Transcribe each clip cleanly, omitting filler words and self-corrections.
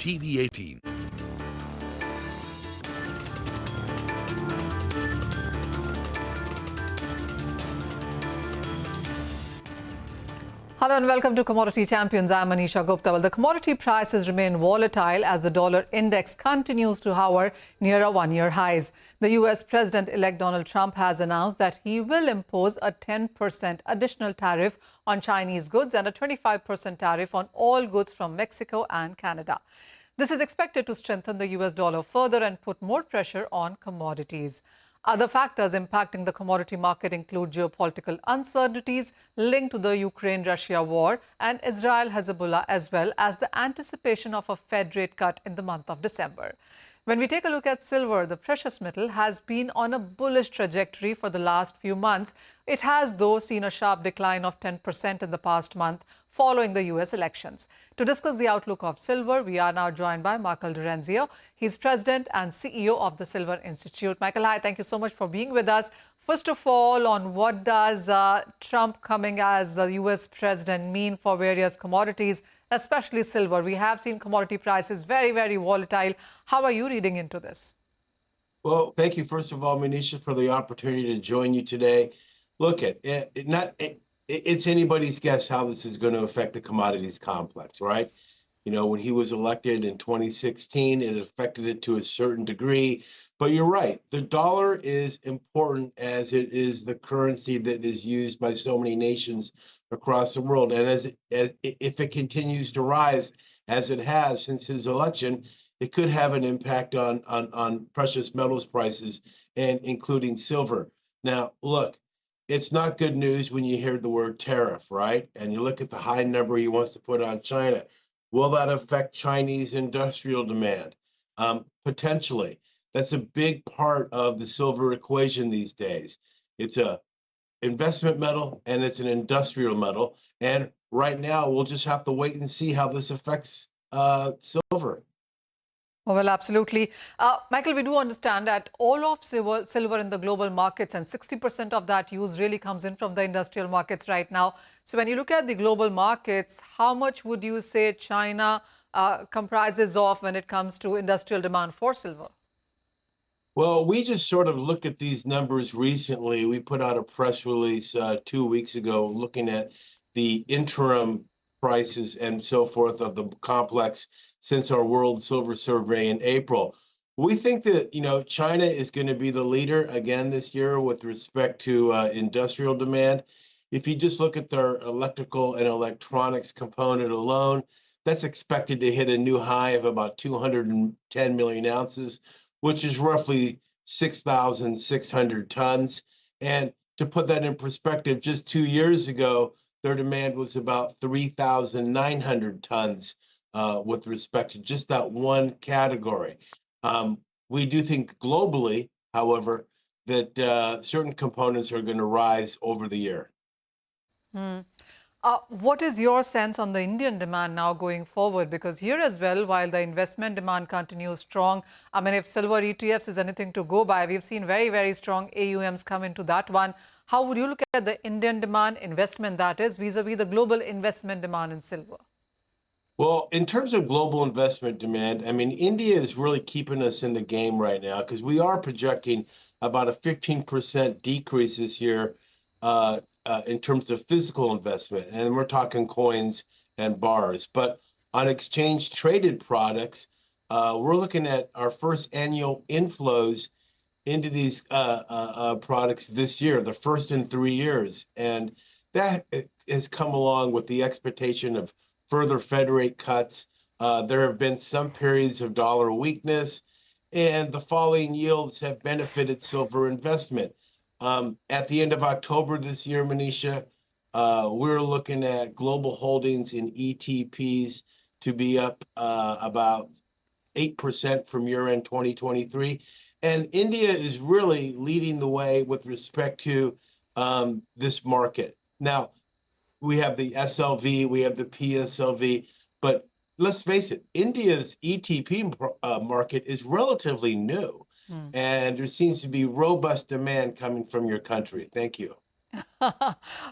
TV 18. Hello and welcome to Commodity Champions. I'm Manisha Gupta. Well, the commodity prices remain volatile as the dollar index continues to hover near a one-year highs. The U.S. President-elect Donald Trump has announced that he will impose a 10% additional tariff on Chinese goods and a 25% tariff on all goods from Mexico and Canada. This is expected to strengthen the U.S. dollar further and put more pressure on commodities. Other factors impacting the commodity market include geopolitical uncertainties linked to the Ukraine-Russia war and Israel-Hezbollah, as well as the anticipation of a Fed rate cut in the month of December. When we take a look at silver, the precious metal has been on a bullish trajectory for the last few months. It has, though, seen a sharp decline of 10% in the past month following the U.S. elections. To discuss the outlook of silver, we are now joined by Michael DiRienzo. He's president and CEO of the Silver Institute. Michael, hi, thank you so much for being with us. First of all, on what does Trump coming as the U.S. president mean for various commodities, especially silver? We have seen commodity prices very, very volatile. How are you reading into this? Well, thank you, first of all, Manisha, for the opportunity to join you today. Look, it's anybody's guess how this is going to affect the commodities complex, right? You know, when he was elected in 2016, it affected it to a certain degree. But you're right, the dollar is important as it is the currency that is used by so many nations across the world. And if it continues to rise, as it has since his election, it could have an impact on precious metals prices, and including silver. Now, look, it's not good news when you hear the word tariff, right? And you look at the high number he wants to put on China. Will that affect Chinese industrial demand? Potentially. That's a big part of the silver equation these days. It's a investment metal and it's an industrial metal. And right now, we'll just have to wait and see how this affects silver. Oh, well, absolutely. Michael, we do understand that all of silver in the global markets and 60% of that use really comes in from the industrial markets right now. So when you look at the global markets, how much would you say China comprises of when it comes to industrial demand for silver? Well, we just sort of looked at these numbers recently. We put out a press release 2 weeks ago looking at the interim prices and so forth of the complex since our World Silver Survey in April. We think that, you know, China is going to be the leader again this year with respect to industrial demand. If you just look at their electrical and electronics component alone, that's expected to hit a new high of about 210 million ounces, which is roughly 6,600 tons. And to put that in perspective, just 2 years ago, their demand was about 3,900 tons with respect to just that one category. We do think globally, however, that certain components are going to rise over the year. What is your sense on the Indian demand now going forward? Because here as well, while the investment demand continues strong, I mean, if silver ETFs is anything to go by, we've seen very, very strong AUMs come into that one. How would you look at the Indian demand investment, that is, vis-a-vis the global investment demand in silver? Well, in terms of global investment demand, I mean, India is really keeping us in the game right now because we are projecting about a 15% decrease this year in terms of physical investment. And we're talking coins and bars. But on exchange traded products, we're looking at our first annual inflows into these products this year, the first in 3 years. And that has come along with the expectation of further Fed rate cuts. There have been some periods of dollar weakness, and the falling yields have benefited silver investment. At the end of October this year, Manisha, we're looking at global holdings in ETPs to be up about 8% from year-end 2023. And India is really leading the way with respect to this market. Now, we have the SLV, we have the PSLV, but let's face it, India's ETP market is relatively new, and there seems to be robust demand coming from your country. Thank you.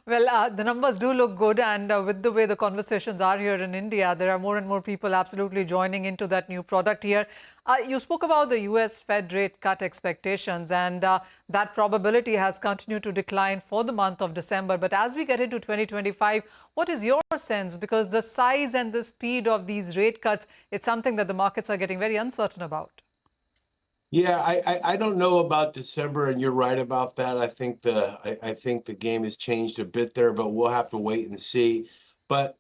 Well, the numbers do look good, and with the way the conversations are here in India, there are more and more people absolutely joining into that new product here. You spoke about the US Fed rate cut expectations, and that probability has continued to decline for the month of December. But as we get into 2025, what is your sense? Because the size and the speed of these rate cuts is something that the markets are getting very uncertain about. Yeah, I don't know about December, and you're right about that. I think the game has changed a bit there, but we'll have to wait and see. But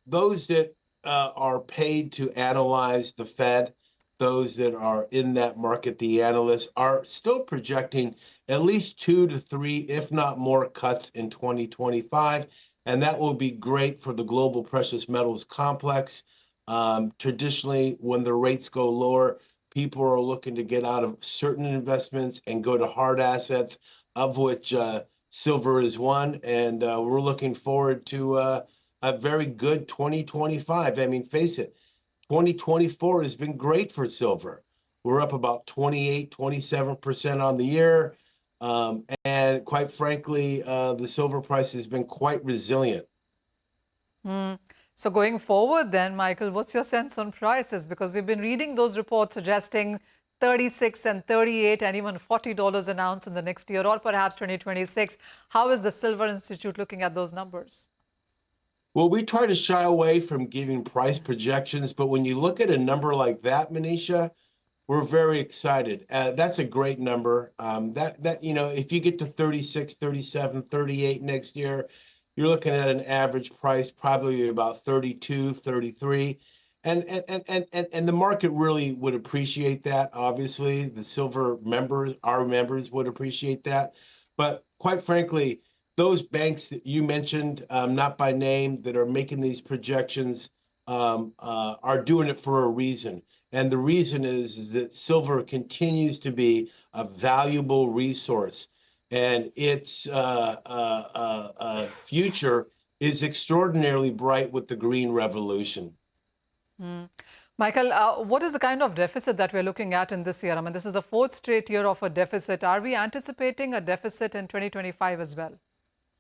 those that are paid to analyze the Fed, those that are in that market, the analysts are still projecting at least 2 to 3, if not more, cuts in 2025, and that will be great for the global precious metals complex. Traditionally, when the rates go lower, people are looking to get out of certain investments and go to hard assets, of which silver is one. And we're looking forward to a very good 2025. I mean, face it, 2024 has been great for silver. We're up about 28, 27% on the year. And quite frankly, the silver price has been quite resilient. So going forward then, Michael, what's your sense on prices? Because we've been reading those reports suggesting 36 and 38 and even $40 an ounce in the next year, or perhaps 2026. How is the Silver Institute looking at those numbers? Well, we try to shy away from giving price projections, but when you look at a number like that, Manisha, we're very excited. That's a great number. If you get to 36, 37, 38 next year, you're looking at an average price probably about 32, 33. And the market really would appreciate that. Obviously, the silver members, our members would appreciate that. But quite frankly, those banks that you mentioned, not by name, that are making these projections are doing it for a reason. And the reason is that silver continues to be a valuable resource, and its future is extraordinarily bright with the green revolution. Michael, what is the kind of deficit that we're looking at in this year? I mean, this is the fourth straight year of a deficit. Are we anticipating a deficit in 2025 as well?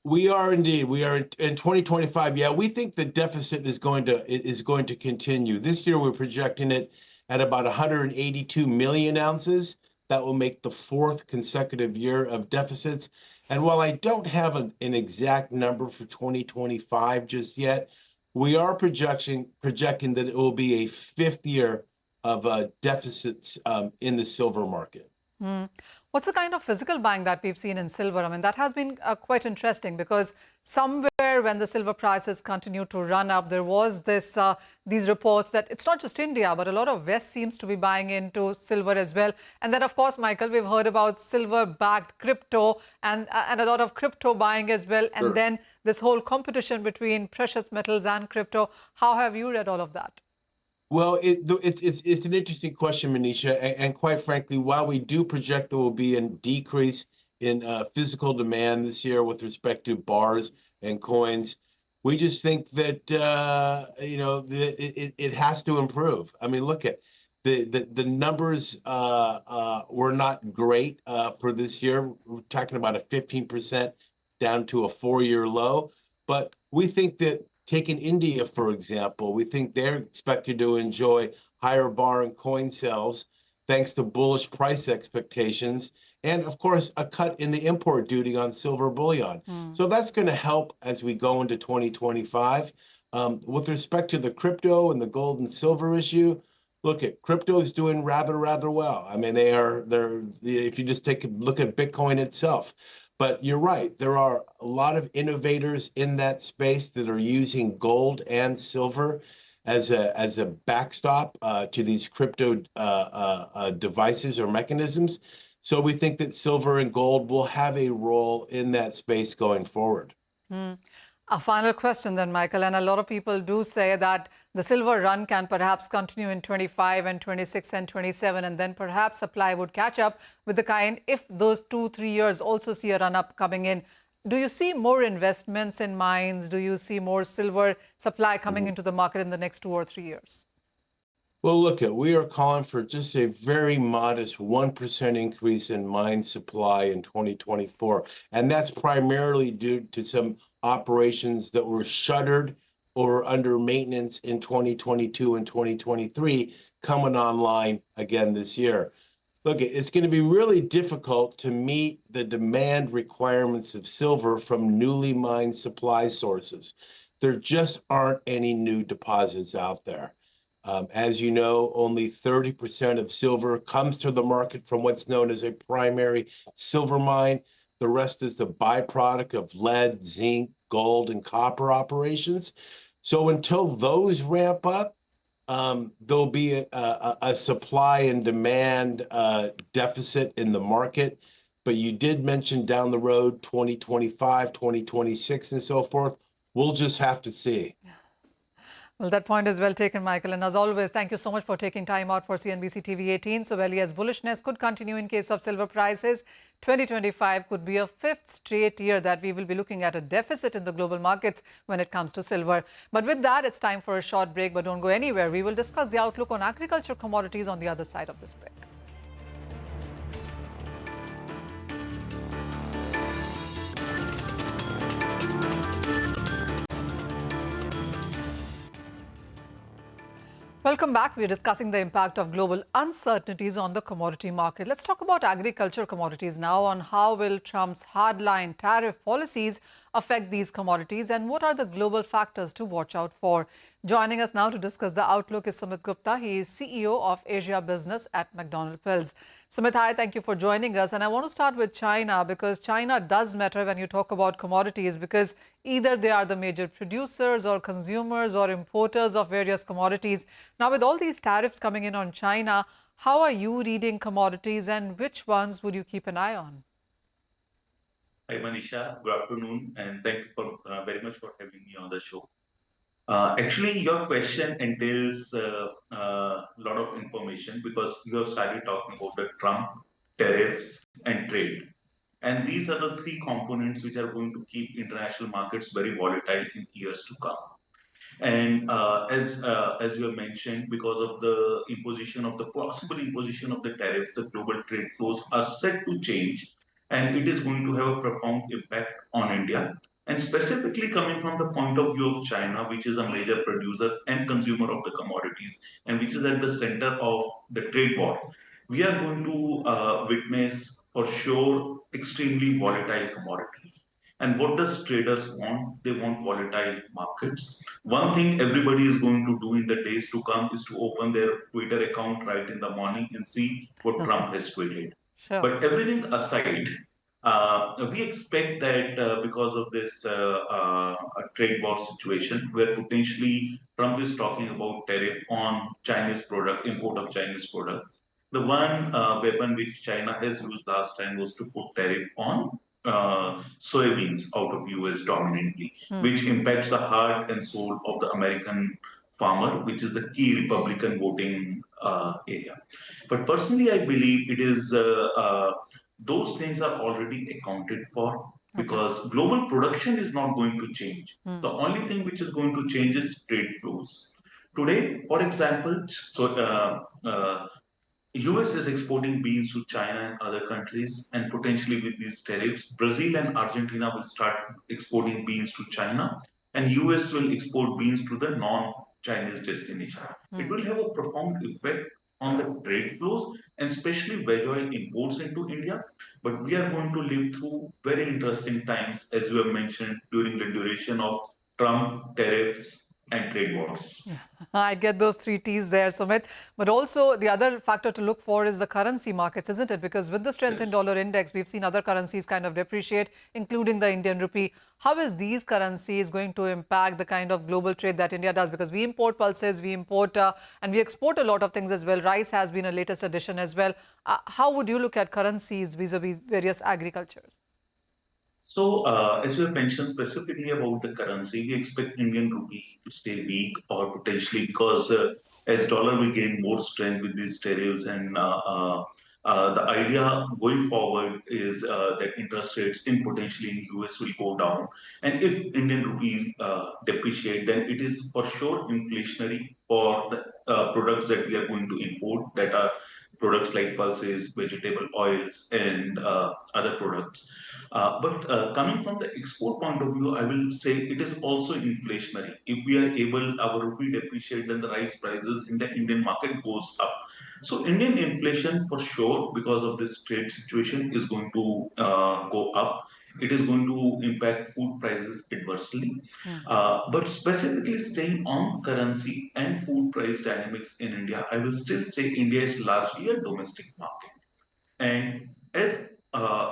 We are indeed. We are in 2025. Yeah, we think the deficit is going to continue. This year, we're projecting it at about 182 million ounces. That will make the fourth consecutive year of deficits. And while I don't have an exact number for 2025 just yet, we are projecting that it will be a fifth year of deficits in the silver market. What's the kind of physical buying that we've seen in silver? I mean, that has been quite interesting because somewhere when the silver prices continue to run up, there was these reports that it's not just India, but a lot of West seems to be buying into silver as well. And then, of course, Michael, we've heard about silver-backed crypto and a lot of crypto buying as well. And then this whole competition between precious metals and crypto. How have you read all of that? Well, it's an interesting question, Manisha, and quite frankly, while we do project there will be a decrease in physical demand this year with respect to bars and coins, we just think that it has to improve. I mean, look at the numbers were not great for this year. We're talking about a 15% down to a 4-year low, but we think that. Taking India, for example, we think they're expected to enjoy higher bar and coin sales thanks to bullish price expectations and, of course, a cut in the import duty on silver bullion. So that's going to help as we go into 2025. With respect to the crypto and the gold and silver issue, look, at crypto is doing rather well. I mean, they're if you just take a look at Bitcoin itself. But you're right. There are a lot of innovators in that space that are using gold and silver as a backstop to these crypto devices or mechanisms. So we think that silver and gold will have a role in that space going forward. A final question then, Michael, and a lot of people do say that the silver run can perhaps continue in 25 and 26 and 27, and then perhaps supply would catch up with the kind if those 2-3 years also see a run up coming in. Do you see more investments in mines? Do you see more silver supply coming into the market in the next 2 or 3 years? Well, look, we are calling for just a very modest 1% increase in mine supply in 2024. And that's primarily due to some operations that were shuttered or under maintenance in 2022 and 2023 coming online again this year. Look, it's going to be really difficult to meet the demand requirements of silver from newly mined supply sources. There just aren't any new deposits out there. As you know, only 30% of silver comes to the market from what's known as a primary silver mine. The rest is the byproduct of lead, zinc, gold, and copper operations. So until those ramp up, there'll be a supply and demand deficit in the market. But you did mention down the road 2025, 2026, and so forth. We'll just have to see. Well, that point is well taken, Michael. And as always, thank you so much for taking time out for CNBC TV 18. So, well, yes, bullishness could continue in case of silver prices. 2025 could be a fifth straight year that we will be looking at a deficit in the global markets when it comes to silver. But with that, it's time for a short break. But don't go anywhere. We will discuss the outlook on agriculture commodities on the other side of this break. Welcome back. We're discussing the impact of global uncertainties on the commodity market. Let's talk about agriculture commodities now, on how will Trump's hardline tariff policies affect these commodities and what are the global factors to watch out for. Joining us now to discuss the outlook is Sumit Gupta. He is CEO of Asia Business at McDonald Pelz. Sumit, hi, thank you for joining us. And I want to start with China, because China does matter when you talk about commodities, because either they are the major producers or consumers or importers of various commodities. Now, with all these tariffs coming in on China, how are you reading commodities and which ones would you keep an eye on? Hi, Manisha. Good afternoon, and thank you for very much for having me on the show. Actually, your question entails a lot of information, because you have started talking about the Trump, tariffs, and trade. And these are the three components which are going to keep international markets very volatile in years to come. And as you have mentioned, because of the possible imposition of the tariffs, the global trade flows are set to change, and it is going to have a profound impact on India. And specifically coming from the point of view of China, which is a major producer and consumer of the commodities, and which is at the center of the trade war, we are going to witness, for sure, extremely volatile commodities. And what does traders want? They want volatile markets. One thing everybody is going to do in the days to come is to open their Twitter account right in the morning and see what Trump has tweeted. Sure. But everything aside, we expect that because of this trade war situation, where potentially Trump is talking about tariff on Chinese product, import of Chinese product. The one weapon which China has used last time was to put tariff on soybeans out of US dominantly, which impacts the heart and soul of the American farmer, which is the key Republican voting area. But personally, I believe it is those things are already accounted for, because global production is not going to change. The only thing which is going to change is trade flows. Today, for example, US is exporting beans to China and other countries, and potentially with these tariffs, Brazil and Argentina will start exporting beans to China, and US will export beans to the non-Chinese destination. It will have a profound effect on the trade flows, and especially veg oil imports into India. But we are going to live through very interesting times, as you have mentioned, during the duration of Trump, tariffs, and trade wars. I get those three T's there, Sumit. But also the other factor to look for is the currency markets, isn't it? Because with the strength in dollar index, we've seen other currencies kind of depreciate, including the Indian rupee. How is these currencies going to impact the kind of global trade that India does? Because we import pulses, we import and we export a lot of things as well. Rice has been a latest addition as well. How would you look at currencies vis-a-vis various agricultures? So, as you have mentioned specifically about the currency, we expect Indian rupee to stay weak, or potentially because as dollar will gain more strength with these tariffs, and the idea going forward is that interest rates in potentially in US will go down. And if Indian rupees depreciate, then it is for sure inflationary for the products that we are going to import, that are products like pulses, vegetable oils, and other products. But coming from the export point of view, I will say it is also inflationary. If we are able, our rupee depreciate, then the rice prices in the Indian market goes up. So Indian inflation for sure, because of this trade situation, is going to go up. It is going to impact food prices adversely. But specifically staying on currency and food price dynamics in India, I will still say India is largely a domestic market. And as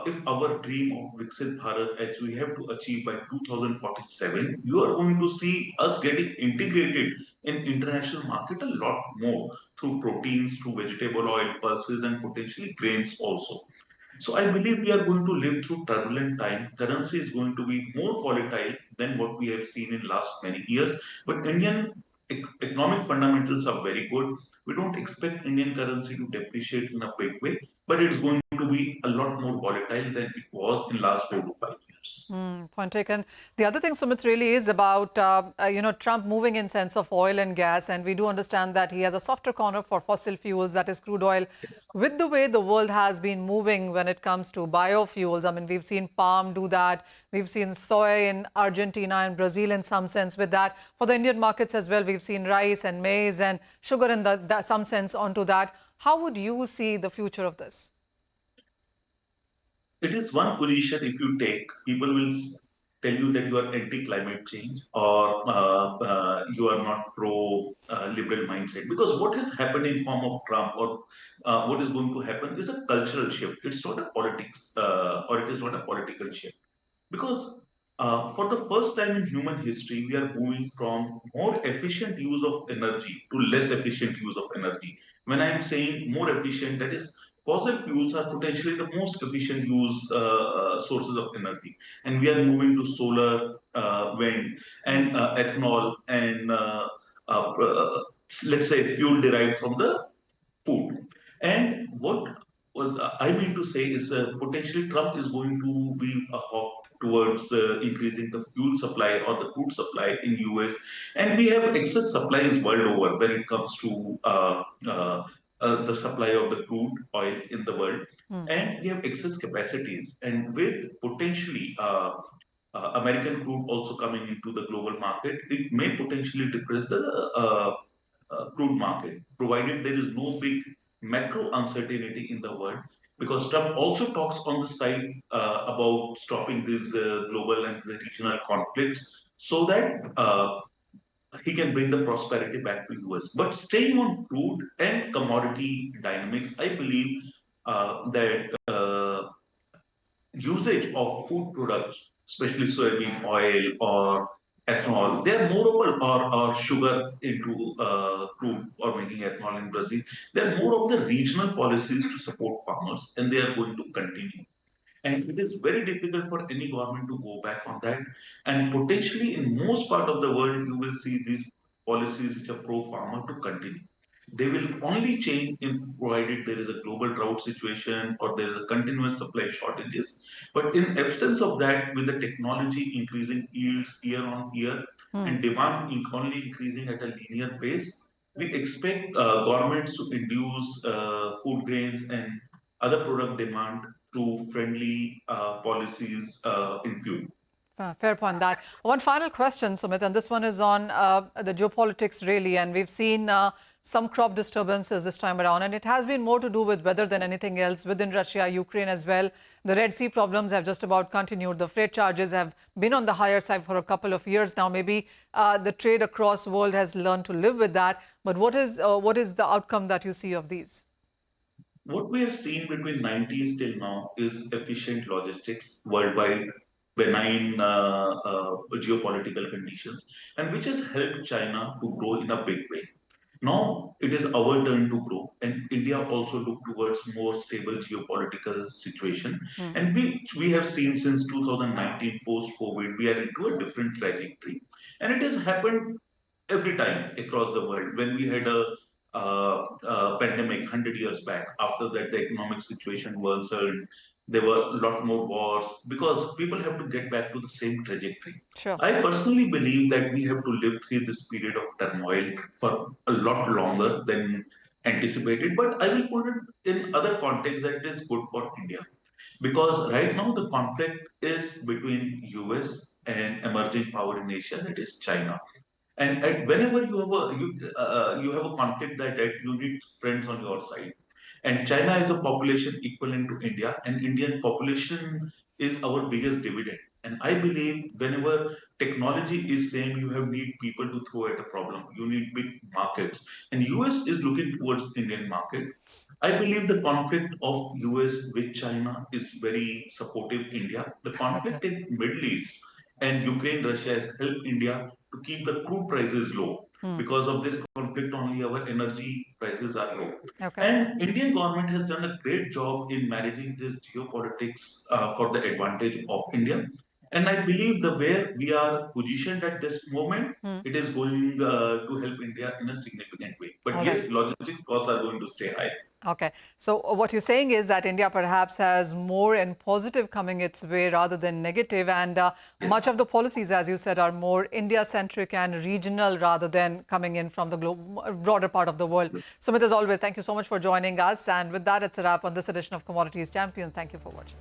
if our dream of Viksit Bharat, as we have to achieve by 2047, you are going to see us getting integrated in international market a lot more through proteins, through vegetable oil, pulses, and potentially grains also. So I believe we are going to live through turbulent time. Currency is going to be more volatile than what we have seen in last many years. But Indian economic fundamentals are very good. We don't expect Indian currency to depreciate in a big way, but it's going to be a lot more volatile than it was in last 4 to 5 years. Point taken. The other thing, Sumit, really is about Trump moving in sense of oil and gas, and we do understand that he has a softer corner for fossil fuels, that is crude oil. Yes. With the way the world has been moving when it comes to biofuels, I mean, we've seen palm do that, we've seen soy in Argentina and Brazil in some sense with that. For the Indian markets as well, we've seen rice and maize and sugar in some sense onto that. How would you see the future of this? It is one position if you take, people will tell you that you are anti-climate change, or you are not pro-liberal mindset. Because what has happened in form of Trump, or what is going to happen, is a cultural shift. It's not a politics, or it is not a political shift. Because for the first time in human history, we are moving from more efficient use of energy to less efficient use of energy. When I am saying more efficient, that is, fossil fuels are potentially the most efficient use sources of energy, and we are moving to solar, wind, and ethanol, and let's say fuel derived from the food. And what I mean to say is potentially Trump is going to be a hawk towards increasing the fuel supply or the crude supply in US, and we have excess supplies world over when it comes to the supply of the crude oil in the world, and we have excess capacities, and with potentially American crude also coming into the global market, it may potentially depress the crude market, provided there is no big macro uncertainty in the world. Because Trump also talks on the side about stopping these global and the regional conflicts, so that he can bring the prosperity back to US. But staying on crude and commodity dynamics, I believe that usage of food products, especially soybean oil or ethanol, they are more of a, or sugar into crude for making ethanol in Brazil. They are more of the regional policies to support farmers, and they are going to continue. And it is very difficult for any government to go back on that. And potentially, in most part of the world, you will see these policies which are pro-farmer to continue. They will only change in provided there is a global drought situation or there is a continuous supply shortages. But in absence of that, with the technology increasing yields year on year and demand only increasing at a linear pace, we expect governments to induce food grains and other product demand through friendly policies in fuel. Fair point. That one final question, Sumit, and this one is on the geopolitics really, and we've seen some crop disturbances this time around, and it has been more to do with weather than anything else within Russia, Ukraine as well. The Red Sea problems have just about continued. The freight charges have been on the higher side for a couple of years now. Maybe the trade across the world has learned to live with that. But what is the outcome that you see of these? What we have seen between 90s till now is efficient logistics worldwide, benign geopolitical conditions, and which has helped China to grow in a big way. Now it is our turn to grow, and India also look towards more stable geopolitical situation. And we have seen since 2019 post-COVID, we are into a different trajectory, and it has happened every time across the world when we had a pandemic 100 years back. After that, the economic situation worsened. There were a lot more wars because people have to get back to the same trajectory. Sure. I personally believe that we have to live through this period of turmoil for a lot longer than anticipated. But I will put it in other context that it is good for India. Because right now the conflict is between US and emerging power in Asia, that is China. And whenever you have a conflict that you need friends on your side. And China is a population equivalent to India, and Indian population is our biggest dividend. And I believe whenever technology is same, you have need people to throw at a problem. You need big markets, and US is looking towards Indian market. I believe the conflict of US with China is very supportive India. The Okay. conflict in Middle East and Ukraine, Russia has helped India to keep the crude prices low. Because of this conflict, only our energy prices are low. Okay. And Indian government has done a great job in managing this geopolitics for the advantage of India. And I believe the where we are positioned at this moment, it is going to help India in a significant way. But All yes, right. logistics costs are going to stay high. Okay. So what you're saying is that India perhaps has more and positive coming its way rather than negative, and much Yes. of the policies, as you said, are more India-centric and regional rather than coming in from the broader part of the world. Sumit, as always, thank you so much for joining us. And with that, it's a wrap on this edition of Commodities Champions. Thank you for watching.